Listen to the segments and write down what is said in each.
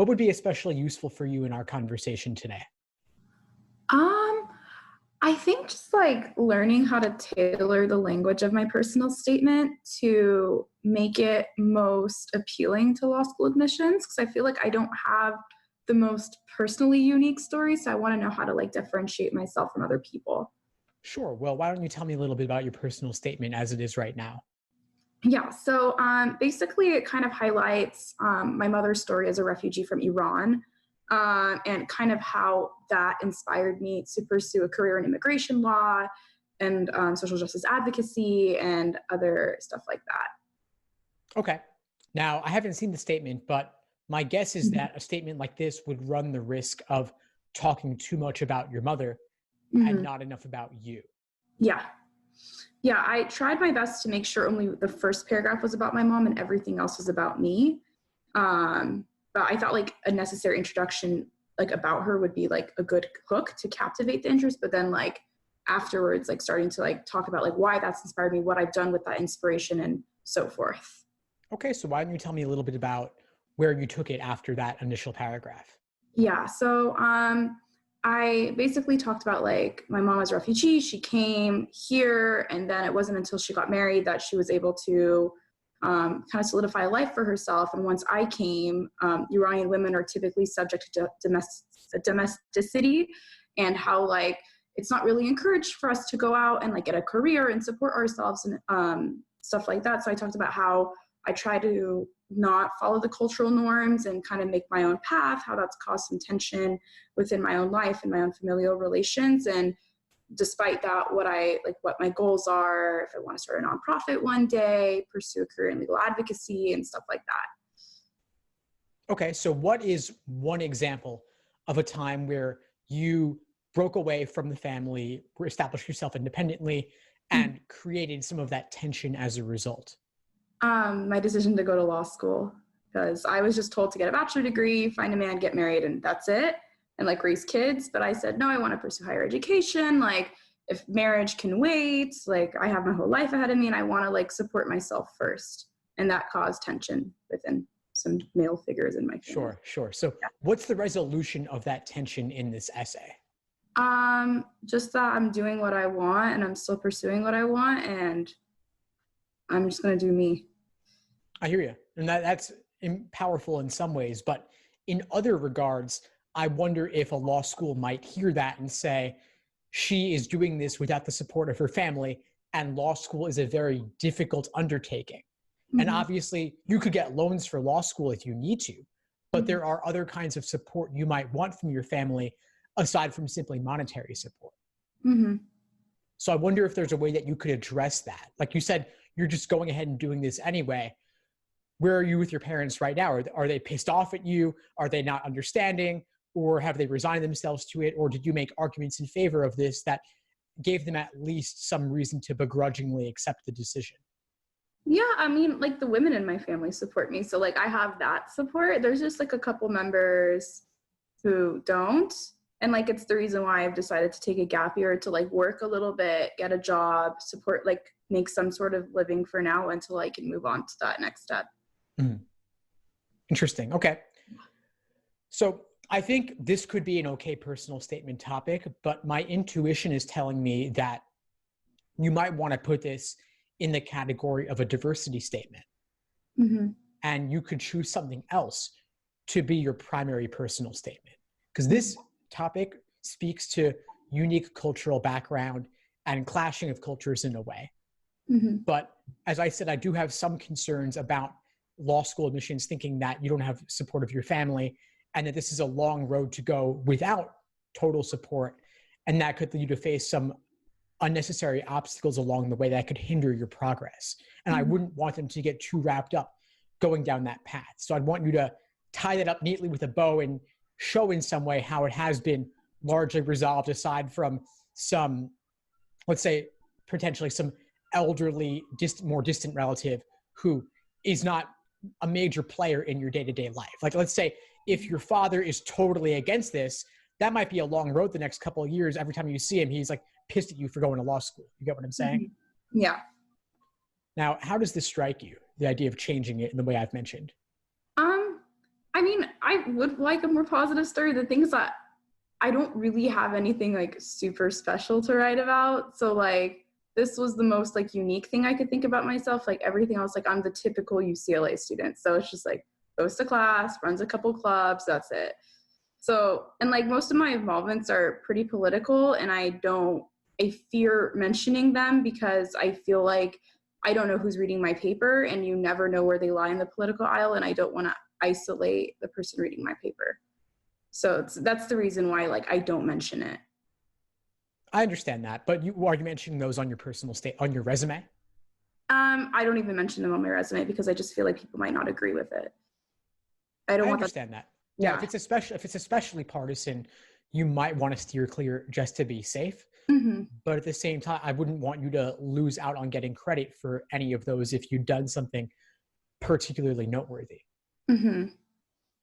what would be especially useful for you in our conversation today? Um, I think just like learning how to tailor the language of my personal statement to make it most appealing to law school admissions, because I feel like I don't have the most personally unique story. So I want to know how to like differentiate myself from other people. Sure. Well, why don't you tell me a little bit about your personal statement as it is right now? Yeah, so basically, it kind of highlights my mother's story as a refugee from Iran, and kind of how that inspired me to pursue a career in immigration law and social justice advocacy and other stuff like that. Okay. Now, I haven't seen the statement, but my guess is Mhm. that a statement like this would run the risk of talking too much about your mother and Mhm. not enough about you. Yeah. Yeah, I tried my best to make sure only the first paragraph was about my mom and everything else was about me. But I thought like a necessary introduction like about her would be like a good hook to captivate the interest, but then like afterwards like starting to like talk about like why that's inspired me, what I've done with that inspiration and so forth. Okay, so why don't you tell me a little bit about where you took it after that initial paragraph? Yeah, so I basically talked about like my mom was a refugee, she came here and then it wasn't until she got married that she was able to kind of solidify a life for herself. And once I came, Iranian women are typically subject to domesticity, and how like it's not really encouraged for us to go out and like get a career and support ourselves and stuff like that. So I talked about how I try to not follow the cultural norms and kind of make my own path, how that's caused some tension within my own life and my own familial relations. And despite that, what my goals are, if I want to start a nonprofit one day, pursue a career in legal advocacy and stuff like that. Okay, so what is one example of a time where you broke away from the family, established yourself independently, and created some of that tension as a result? My decision to go to law school, because I was just told to get a bachelor degree, find a man, get married, and that's it, and like raise kids. But I said, no, I want to pursue higher education. Like, if marriage can wait, like I have my whole life ahead of me and I want to like support myself first. And that caused tension within some male figures in my family. Sure, sure. So what's the resolution of that tension in this essay? Just that I'm doing what I want and I'm still pursuing what I want, and I'm just gonna do me. I hear you. And that's powerful in some ways, but in other regards, I wonder if a law school might hear that and say, she is doing this without the support of her family, and law school is a very difficult undertaking. And Mm-hmm. obviously, you could get loans for law school if you need to, but Mm-hmm. there are other kinds of support you might want from your family aside from simply monetary support. Mm-hmm. So I wonder if there's a way that you could address that. Like you said, you're just going ahead and doing this anyway. Where are you with your parents right now? Are they pissed off at you? Are they not understanding? Or have they resigned themselves to it? Or did you make arguments in favor of this that gave them at least some reason to begrudgingly accept the decision? Yeah, I mean, like the women in my family support me. So like I have that support. There's just like a couple members who don't. And like it's the reason why I've decided to take a gap year to like work a little bit, get a job, support, like make some sort of living for now until I can move on to that next step. Mm. Interesting. Okay. So I think this could be an okay personal statement topic, but my intuition is telling me that you might want to put this in the category of a diversity statement. Mm-hmm. And you could choose something else to be your primary personal statement. Because this topic speaks to unique cultural background and clashing of cultures in a way. Mm-hmm. But as I said, I do have some concerns about law school admissions, thinking that you don't have support of your family and that this is a long road to go without total support. And that could lead you to face some unnecessary obstacles along the way that could hinder your progress. And I wouldn't want them to get too wrapped up going down that path. So I'd want you to tie that up neatly with a bow and show in some way how it has been largely resolved, aside from some, let's say, potentially some elderly, more distant relative who is not a major player in your day-to-day life. Like, let's say if your father is totally against this, that might be a long road the next couple of years. Every time you see him, he's like pissed at you for going to law school. You get what I'm saying? Mm-hmm. Yeah. Now, how does this strike you, the idea of changing it in the way I've mentioned? Um, I I mean, I would like a more positive story. The things that I don't really have anything like super special to write about. So like this was the most like unique thing I could think about myself. Like everything else, like I'm the typical UCLA student. So it's just like goes to class, runs a couple clubs, that's it. So, and like most of my involvements are pretty political, and I fear mentioning them because I feel like I don't know who's reading my paper, and you never know where they lie in the political aisle, and I don't want to isolate the person reading my paper. So that's the reason why like I don't mention it. I understand that, but are you mentioning those on your personal on your resume? I don't even mention them on my resume because I just feel like people might not agree with it. I don't I want understand that. Yeah, Yeah. if it's especially partisan, you might want to steer clear just to be safe. Mm-hmm. But at the same time, I wouldn't want you to lose out on getting credit for any of those if you've done something particularly noteworthy. Mm-hmm.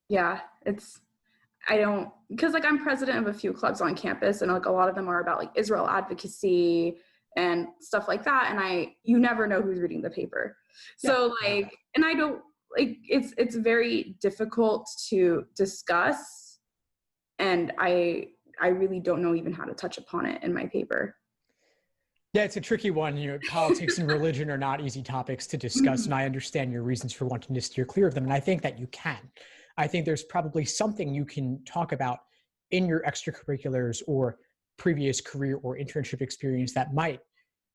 Yeah, because like I'm president of a few clubs on campus, and like a lot of them are about like Israel advocacy and stuff like that. And you never know who's reading the paper. So like, and I don't like, it's very difficult to discuss. And I really don't know even how to touch upon it in my paper. Yeah, it's a tricky one. Politics and religion are not easy topics to discuss, and I understand your reasons for wanting to steer clear of them, and I think that you can. I think there's probably something you can talk about in your extracurriculars or previous career or internship experience that might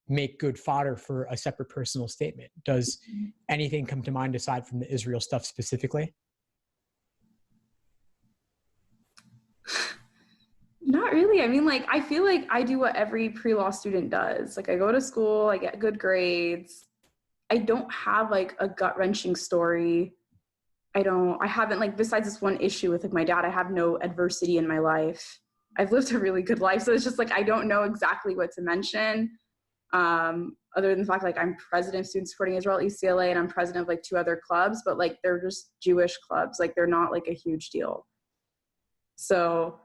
make good fodder for a separate personal statement. Does anything come to mind aside from the Israel stuff specifically? Not really. I mean, like, I feel like I do what every pre-law student does. Like, I go to school, I get good grades. I don't have like a gut-wrenching story. I haven't like, besides this one issue with like my dad, I have no adversity in my life. I've lived a really good life. So it's just like, I don't know exactly what to mention. Other than the fact like I'm president of Students Supporting Israel at UCLA, and I'm president of like 2 other clubs, but like they're just Jewish clubs. Like they're not like a huge deal. So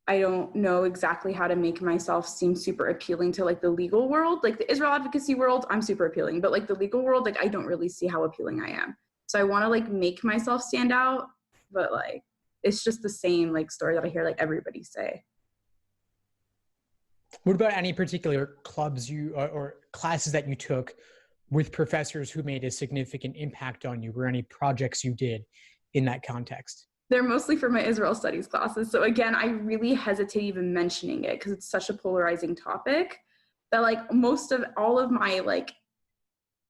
I don't know exactly how to make myself seem super appealing to like the legal world. Like the Israel advocacy world, I'm super appealing, but like the legal world, like I don't really see how appealing I am. So I want to like make myself stand out, but like it's just the same like story that I hear like everybody say. What about any particular clubs or classes that you took with professors who made a significant impact on you, or any projects you did in that context? They're mostly for my Israel studies classes. So again, I really hesitate even mentioning it because it's such a polarizing topic that like most of all of my like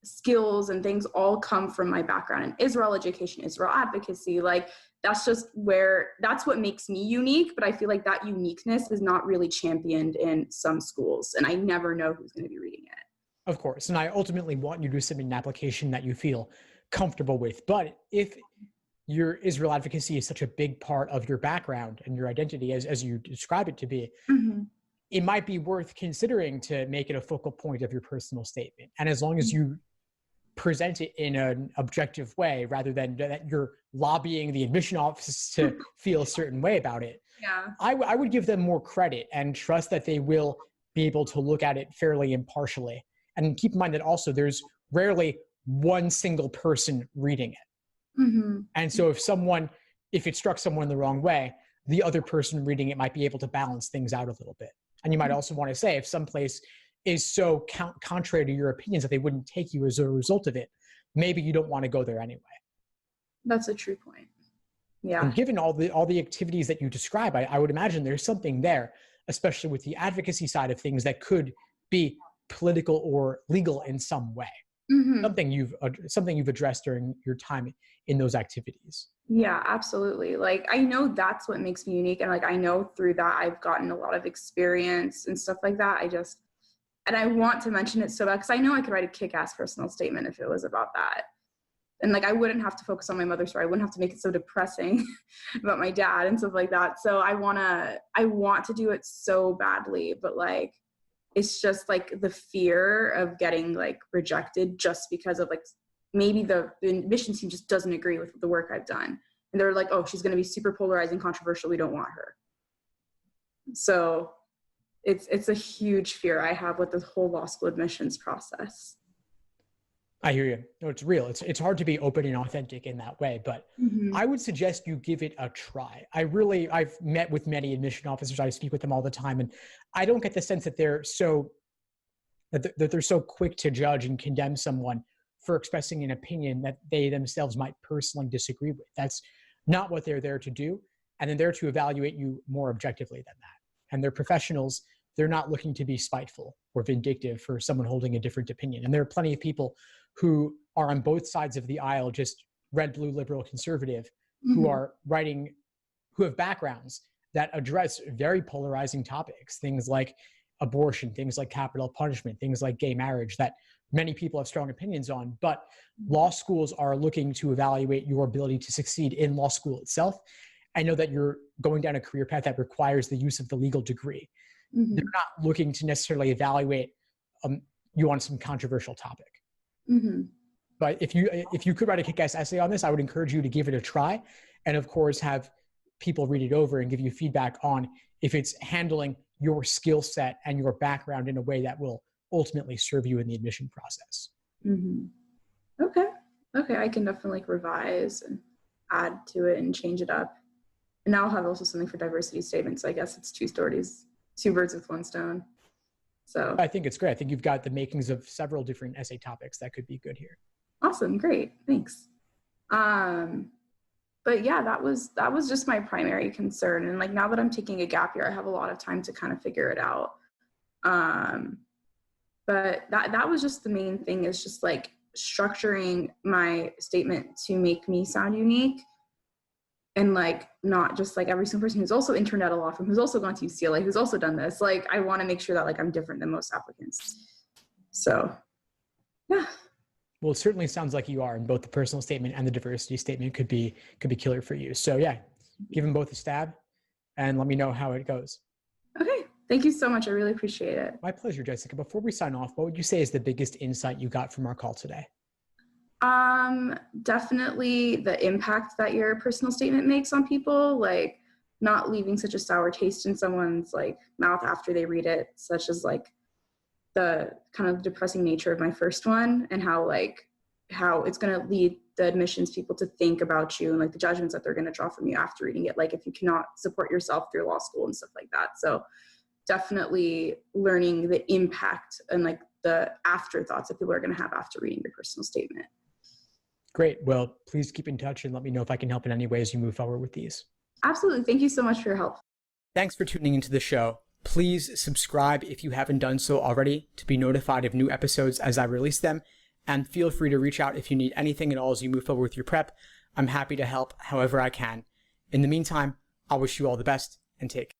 skills and things all come from my background in Israel education, Israel advocacy. Like that's what makes me unique. But I feel like that uniqueness is not really championed in some schools, and I never know who's going to be reading it. Of course. And I ultimately want you to submit an application that you feel comfortable with. But if your Israel advocacy is such a big part of your background and your identity, as you describe it to be, Mm-hmm. it might be worth considering to make it a focal point of your personal statement. And as long as you present it in an objective way, rather than that you're lobbying the admission office to feel a certain way about it, Yeah. I would give them more credit and trust that they will be able to look at it fairly impartially. And keep in mind that also there's rarely one single person reading it. Mm-hmm. And so if it struck someone the wrong way, the other person reading it might be able to balance things out a little bit. And you might also want to say, if someplace is so contrary to your opinions that they wouldn't take you as a result of it, maybe you don't want to go there anyway. That's a true point. Yeah. And given all the activities that you describe, I would imagine there's something there, especially with the advocacy side of things, that could be political or legal in some way. Mm-hmm. Something you've addressed during your time in those activities. Yeah, absolutely. Like I know that's what makes me unique, and like I know through that I've gotten a lot of experience and stuff like that. And I want to mention it so bad because I know I could write a kick-ass personal statement if it was about that. And like I wouldn't have to focus on my mother's story. I wouldn't have to make it so depressing about my dad and stuff like that. So I want to do it so badly, but like it's just like the fear of getting like rejected just because of like maybe the admissions team just doesn't agree with the work I've done. And they're like, oh, she's going to be super polarizing, controversial. We don't want her. So it's a huge fear I have with the whole law school admissions process. I hear you. No, it's real. It's hard to be open and authentic in that way, but Mm-hmm. I would suggest you give it a try. I've met with many admission officers. I speak with them all the time, and I don't get the sense that they're so quick to judge and condemn someone for expressing an opinion that they themselves might personally disagree with. That's not what they're there to do. And they're there to evaluate you more objectively than that. And they're professionals. They're not looking to be spiteful or vindictive for someone holding a different opinion. And there are plenty of people who are on both sides of the aisle, just red, blue, liberal, conservative, who are writing, who have backgrounds that address very polarizing topics, things like abortion, things like capital punishment, things like gay marriage that many people have strong opinions on. But law schools are looking to evaluate your ability to succeed in law school itself. I know that you're going down a career path that requires the use of the legal degree. Mm-hmm. They're not looking to necessarily evaluate you on some controversial topic. Mm-hmm. But if you could write a kick-ass essay on this, I would encourage you to give it a try. And of course, have people read it over and give you feedback on if it's handling your skill set and your background in a way that will ultimately serve you in the admission process. Mm-hmm. Okay. I can definitely revise and add to it and change it up. And now I'll have also something for diversity statements. So I guess it's two birds with one stone. So I think it's great. I think you've got the makings of several different essay topics that could be good here. Awesome. Great. Thanks. But yeah, that was just my primary concern. And like, now that I'm taking a gap year, I have a lot of time to kind of figure it out. But that was just the main thing, is just like structuring my statement to make me sound unique. And like, not just like every single person who's also interned at a law firm, who's also gone to UCLA, who's also done this. Like, I want to make sure that like I'm different than most applicants. So yeah. Well, it certainly sounds like you are, and both the personal statement and the diversity statement could be killer for you. So yeah, give them both a stab and let me know how it goes. Okay. Thank you so much. I really appreciate it. My pleasure, Jessica. Before we sign off, what would you say is the biggest insight you got from our call today? Definitely the impact that your personal statement makes on people, like not leaving such a sour taste in someone's like mouth after they read it, such as like the kind of depressing nature of my first one, and how it's going to lead the admissions people to think about you and like the judgments that they're going to draw from you after reading it, like if you cannot support yourself through law school and stuff like that. So definitely learning the impact and like the afterthoughts that people are going to have after reading your personal statement. Great. Well, please keep in touch and let me know if I can help in any way as you move forward with these. Absolutely. Thank you so much for your help. Thanks for tuning into the show. Please subscribe if you haven't done so already to be notified of new episodes as I release them. And feel free to reach out if you need anything at all as you move forward with your prep. I'm happy to help however I can. In the meantime, I'll wish you all the best and take care.